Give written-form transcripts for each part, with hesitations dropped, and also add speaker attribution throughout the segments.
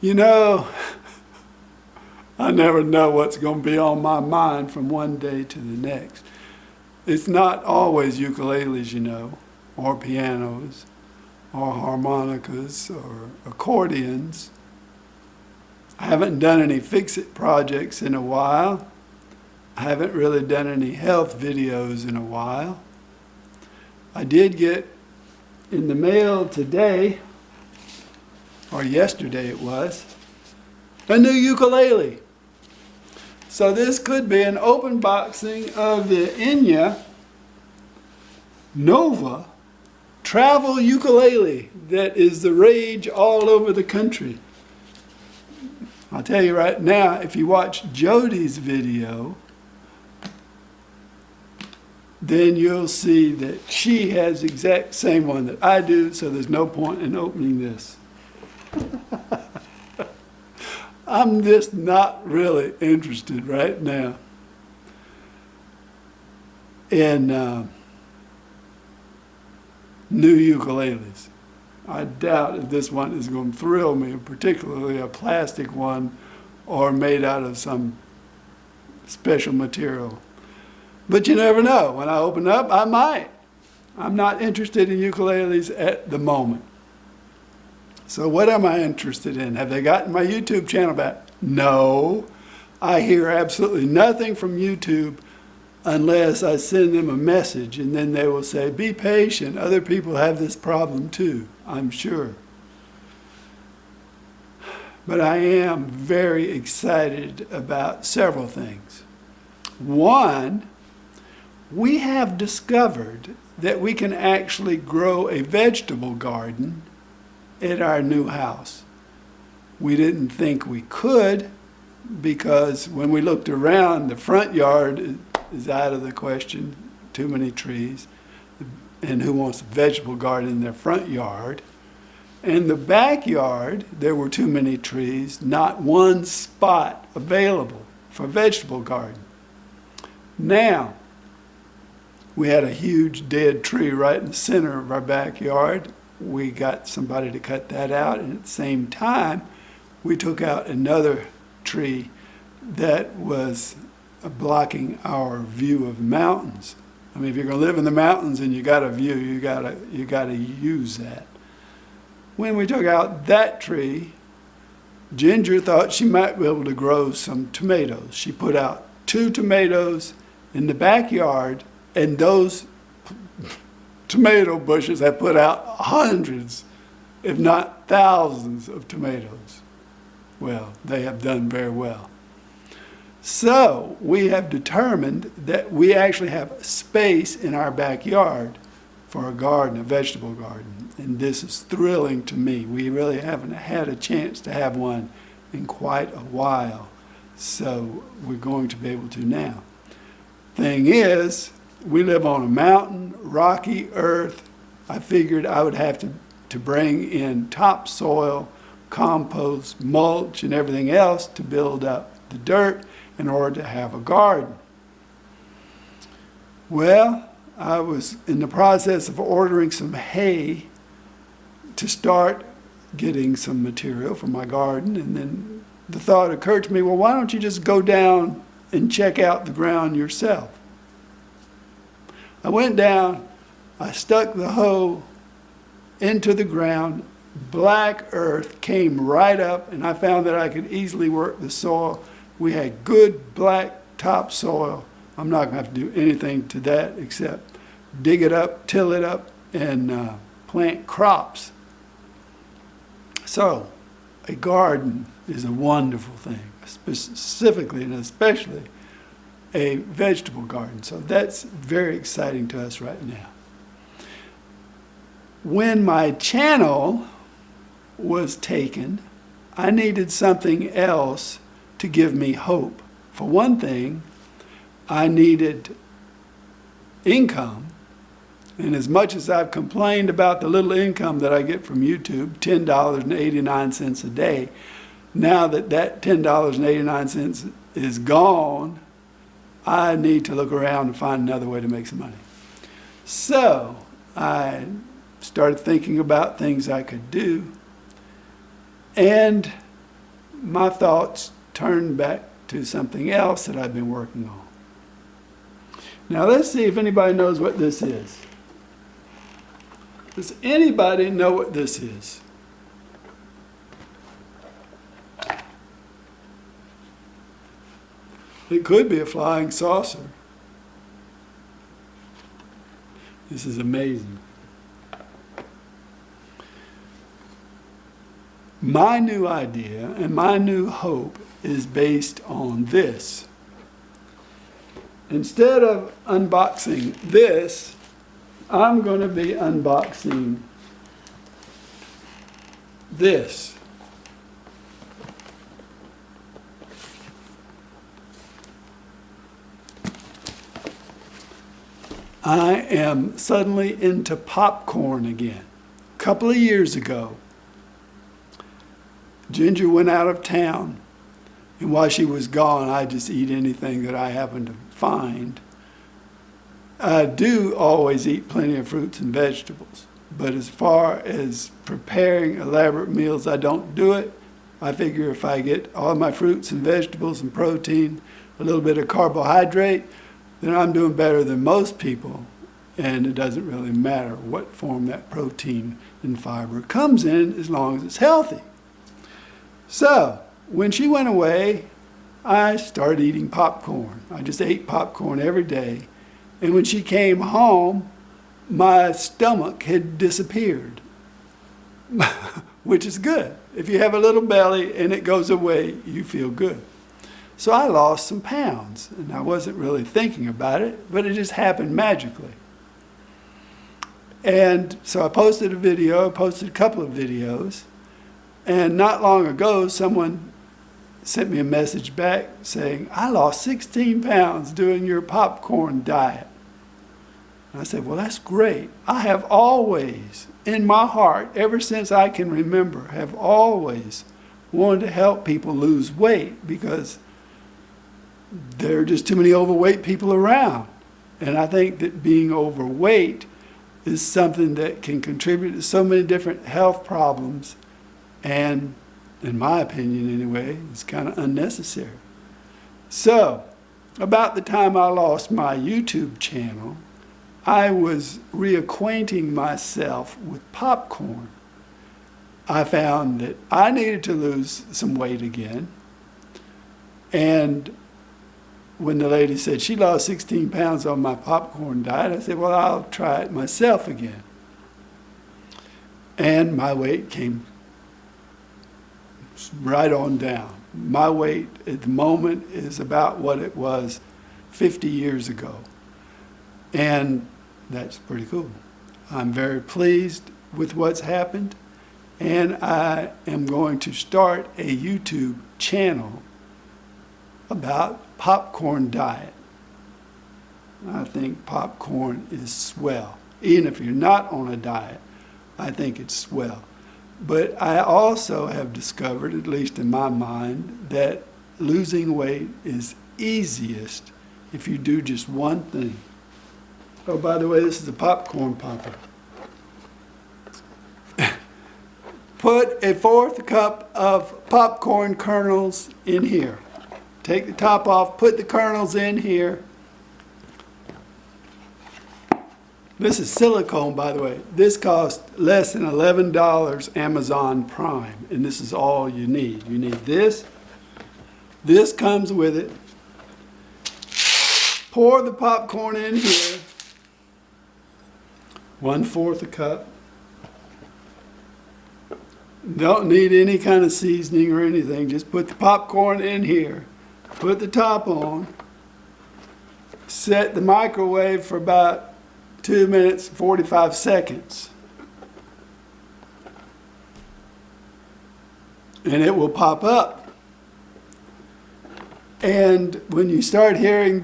Speaker 1: You know, I never know what's going to be on my mind from one day to the next. It's not always ukuleles, you know, or pianos, or harmonicas, or accordions. I haven't done any fix-it projects in a while. I haven't really done any health videos in a while. I did get in the mail today, or yesterday it was, a new ukulele. So this could be an open boxing of the Enya Nova travel ukulele that is the rage all over the country. I'll tell you right now, if you watch Jody's video, then you'll see that she has the exact same one that I do, so there's no point in opening this. I'm just not really interested right now in new ukuleles. I doubt if this one is going to thrill me, particularly a plastic one or made out of some special material. But you never know. When I open up, I might. I'm not interested in ukuleles at the moment. So what am I interested in? Have they gotten my YouTube channel back? No. I hear absolutely nothing from YouTube unless I send them a message, and then they will say, be patient, other people have this problem too, I'm sure. But I am very excited about several things. One, we have discovered that we can actually grow a vegetable garden at our new house. We didn't think we could, because when we looked around, the front yard is out of the question, too many trees, and who wants a vegetable garden in their front yard? In the backyard, there were too many trees, not one spot available for a vegetable garden. Now, we had a huge dead tree right in the center of our backyard. We got somebody to cut that out, and at the same time, we took out another tree that was blocking our view of the mountains. I mean, if you're going to live in the mountains and you got a view, you got to use that. When we took out that tree, Ginger thought she might be able to grow some tomatoes. She put out 2 tomatoes in the backyard, and those tomato bushes have put out hundreds, if not thousands, of tomatoes. Well, they have done very well. So we have determined that we actually have space in our backyard for a garden, a vegetable garden. And this is thrilling to me. We really haven't had a chance to have one in quite a while. So we're going to be able to now. Thing is, we live on a mountain, rocky earth. I figured I would have to bring in topsoil, compost, mulch, and everything else to build up the dirt in order to have a garden. Well, I was in the process of ordering some hay to start getting some material for my garden, and then the thought occurred to me, well, why don't you just go down and check out the ground yourself? I went down, I stuck the hoe into the ground, black earth came right up, and I found that I could easily work the soil. We had good black topsoil. I'm not going to have to do anything to that except dig it up, till it up, and plant crops. So, a garden is a wonderful thing, specifically and especially a vegetable garden. So that's very exciting to us right now. When my channel was taken, I needed something else to give me hope. For one thing, I needed income. And as much as I've complained about the little income that I get from YouTube, $10.89 a day, now that that $10.89 is gone, I need to look around and find another way to make some money. So I started thinking about things I could do. And my thoughts turned back to something else that I've been working on. Now let's see if anybody knows what this is. Does anybody know what this is? It could be a flying saucer. This is amazing. My new idea and my new hope is based on this. Instead of unboxing this, I'm going to be unboxing this. I am suddenly into popcorn again. A couple of years ago, Ginger went out of town, and while she was gone, I just eat anything that I happen to find. I do always eat plenty of fruits and vegetables, but as far as preparing elaborate meals, I don't do it. I figure if I get all my fruits and vegetables and protein, a little bit of carbohydrate, then I'm doing better than most people, and it doesn't really matter what form that protein and fiber comes in as long as it's healthy. So, when she went away, I started eating popcorn. I just ate popcorn every day. And when she came home, my stomach had disappeared, which is good. If you have a little belly and it goes away, you feel good. So I lost some pounds, and I wasn't really thinking about it, but it just happened magically. And so I posted a video, I posted a couple of videos, and not long ago, someone sent me a message back saying, I lost 16 pounds doing your popcorn diet. And I said, well, that's great. I have always, in my heart, ever since I can remember, have always wanted to help people lose weight because there are just too many overweight people around. And I think that being overweight is something that can contribute to so many different health problems, and in my opinion anyway, it's kind of unnecessary. So, about the time I lost my YouTube channel, I was reacquainting myself with popcorn. I found that I needed to lose some weight again, and when the lady said she lost 16 pounds on my popcorn diet, I said, well, I'll try it myself again. And my weight came right on down. My weight at the moment is about what it was 50 years ago. And that's pretty cool. I'm very pleased with what's happened, and I am going to start a YouTube channel about popcorn diet. I think popcorn is swell. Even if you're not on a diet, I think it's swell. But I also have discovered, at least in my mind, that losing weight is easiest if you do just one thing. Oh, by the way, this is a popcorn popper. Put a 1/4 cup of popcorn kernels in here. Take the top off, put the kernels in here. This is silicone, by the way. This costs less than $11 Amazon Prime, and this is all you need. You need this. This comes with it. Pour the popcorn in here. 1/4 a cup. Don't need any kind of seasoning or anything. Just put the popcorn in here. Put the top on. Set the microwave for about 2 minutes, 45 seconds. And it will pop up. And when you start hearing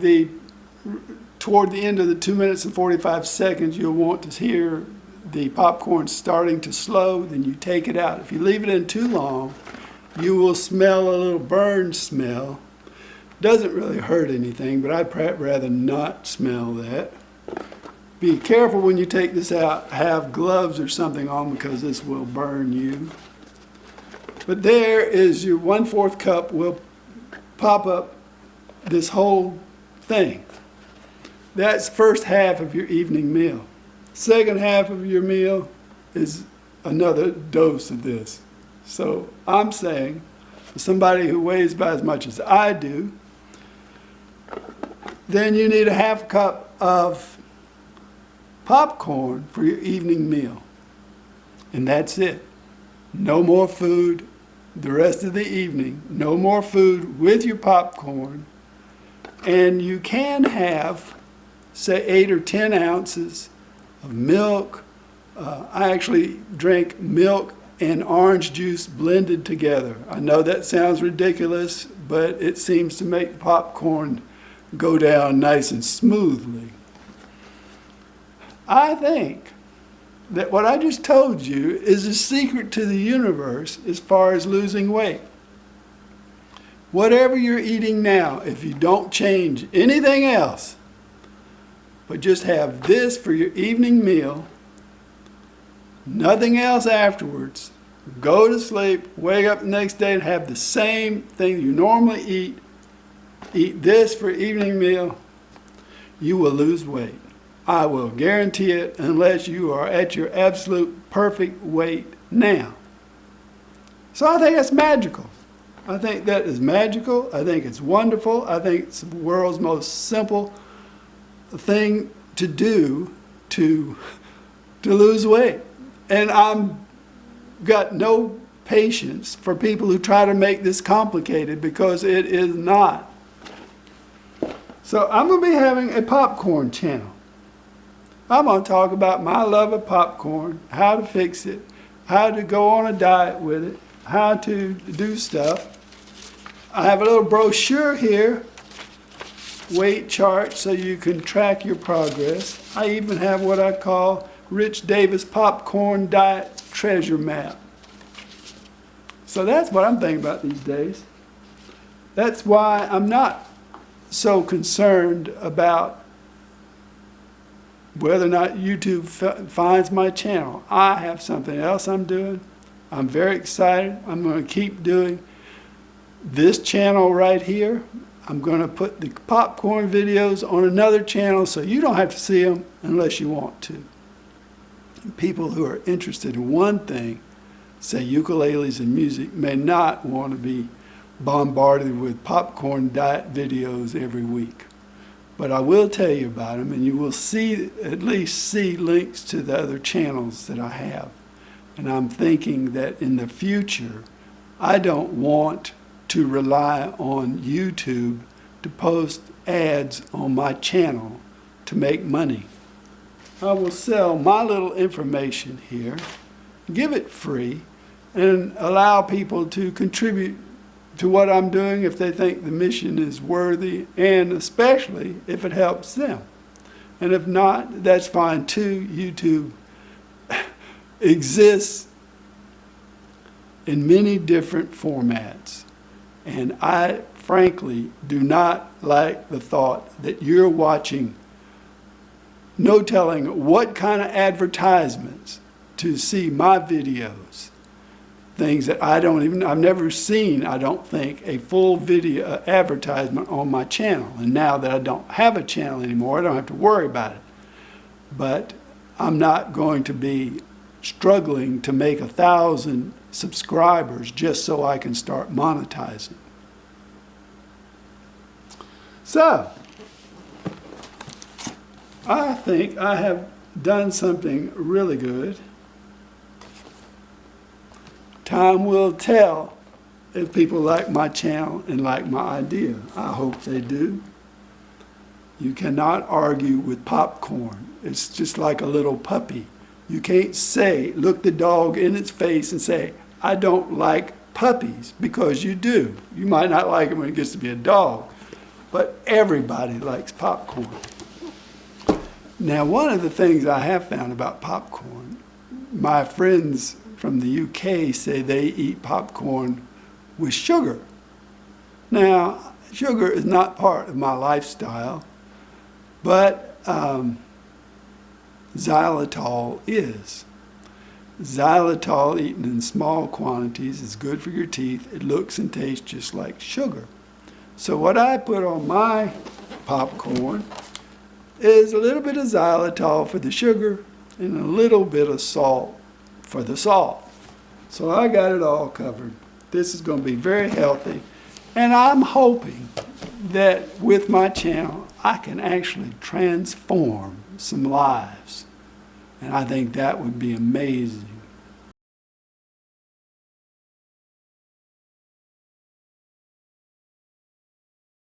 Speaker 1: toward the end of the 2 minutes and 45 seconds, you'll want to hear the popcorn starting to slow, then you take it out. If you leave it in too long, you will smell a little burn smell. Doesn't really hurt anything, but I'd rather not smell that. Be careful when you take this out. Have gloves or something on because this will burn you. But there is your 1/4 cup will pop up this whole thing. That's the first half of your evening meal. Second half of your meal is another dose of this. So I'm saying, for somebody who weighs about as much as I do, then you need a 1/2 cup of popcorn for your evening meal. And that's it. No more food the rest of the evening. No more food with your popcorn. And you can have, say, 8 or 10 ounces of milk. I actually drink milk and orange juice blended together. I know that sounds ridiculous, but it seems to make popcorn go down nice and smoothly. I think that what I just told you is the secret to the universe as far as losing weight. Whatever you're eating now, if you don't change anything else, but just have this for your evening meal, nothing else afterwards, go to sleep, wake up the next day and have the same thing you normally eat this for evening meal, you will lose weight. I will guarantee it, unless you are at your absolute perfect weight now. So I think that's magical. I think that is magical. I think it's wonderful. I think it's the world's most simple thing to do to lose weight. And I'm got no patience for people who try to make this complicated, because it is not. So I'm going to be having a popcorn channel. I'm going to talk about my love of popcorn, how to fix it, how to go on a diet with it, how to do stuff. I have a little brochure here, weight chart, so you can track your progress. I even have what I call Rich Davis Popcorn Diet Treasure Map. So that's what I'm thinking about these days. That's why I'm not so concerned about whether or not YouTube finds my channel. I have something else I'm doing. I'm very excited. I'm going to keep doing this channel right here. I'm going to put the popcorn videos on another channel so you don't have to see them unless you want to. People who are interested in one thing, say ukuleles and music, may not want to be bombarded with popcorn diet videos every week. But I will tell you about them, and you will see, at least see links to the other channels that I have. And I'm thinking that in the future, I don't want to rely on YouTube to post ads on my channel to make money. I will sell my little information here, give it free, and allow people to contribute to what I'm doing if they think the mission is worthy, and especially if it helps them. And if not, that's fine too. YouTube exists in many different formats. And I frankly do not like the thought that you're watching, no telling what kind of advertisements to see my videos. Things that I've never seen, I don't think, a full video advertisement on my channel. And now that I don't have a channel anymore, I don't have to worry about it. But I'm not going to be struggling to make 1,000 subscribers just so I can start monetizing. So, I think I have done something really good. Time will tell if people like my channel and like my idea. I hope they do. You cannot argue with popcorn. It's just like a little puppy. You can't say, look the dog in its face and say, I don't like puppies, because you do. You might not like it when it gets to be a dog, but everybody likes popcorn. Now, one of the things I have found about popcorn, my friends from the UK say they eat popcorn with sugar. Now, sugar is not part of my lifestyle, but xylitol is. Xylitol eaten in small quantities is good for your teeth. It looks and tastes just like sugar. So what I put on my popcorn is a little bit of xylitol for the sugar and a little bit of salt for the salt. So I got it all covered. This is going to be very healthy. And I'm hoping that with my channel, I can actually transform some lives. And I think that would be amazing.